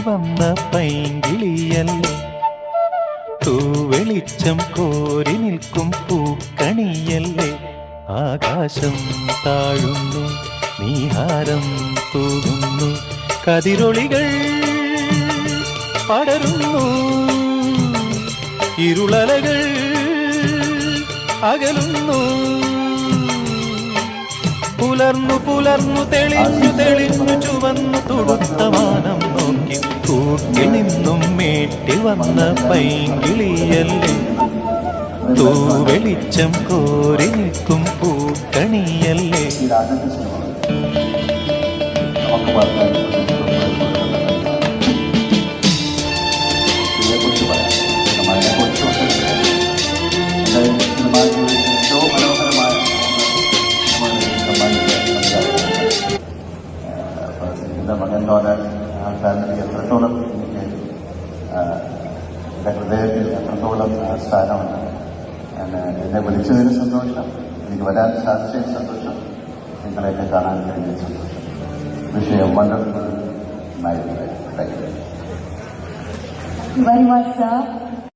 വന്ന പൈങ്കിളിയല്ലേ, തൂവെളിച്ചം കോരി നിൽക്കും പൂക്കണിയല്ലേ. ആകാശം താഴുന്നു, നീഹാരം തൂകുന്നു, കതിരൊളികൾ പടരുന്നു, ഇരുളലകൾ അകലുന്നു. പുലർന്നു പുലർന്നു തെളിഞ്ഞു തെളിഞ്ഞു ചുവന്നു തുടുത്ത മാനം നോക്കി കൂട്ടിൽ നിന്നും മേട്ടിൽ വന്ന പൈങ്കിളിയല്ലേ, തൂവെളിച്ചം കോരി നിൽക്കും പൂക്കണിയല്ലേ. എൻ്റെ മകൻ തോന്നാൻ ആ ഫാമിലി എത്രത്തോളം എനിക്ക് എൻ്റെ ഹൃദയത്തിൽ എത്രത്തോളം സ്ഥാനമുണ്ട്. എന്നെ വിളിച്ചതിന് സന്തോഷം, എനിക്ക് വരാൻ സാധിച്ചതിന് സന്തോഷം, നിങ്ങളെന്നെ കാണാൻ കഴിഞ്ഞ സന്തോഷം. വിഷയം wonderful night. Thank you very much, sir.